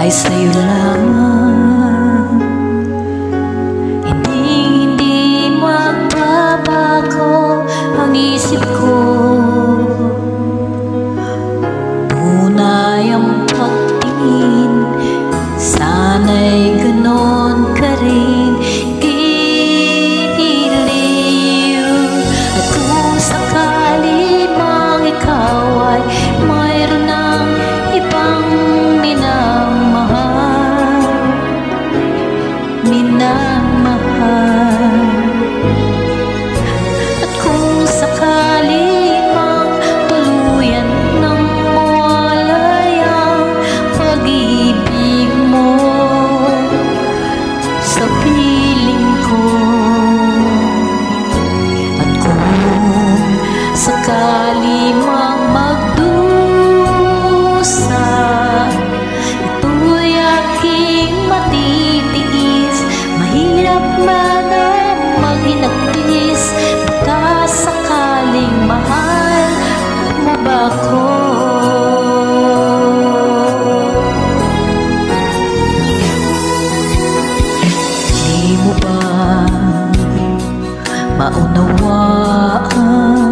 ay sa'yo lamang. Hindi magbabago ang isip ko. Tunay ang pagtingin, sana'y ganon ka rin. Giliw. At kung sakali mang ikaw ay mayroon ng ibang minamahal, at kung sakali mang tuluyan ng mawalay ang pag-ibig mo sa piling ko, at kung sakali mang magdusa, ito'y aking matitiis. Mahirap man ang maghinagpis, baka sakaling mahal mo ba ko? Di mo ba maunawaan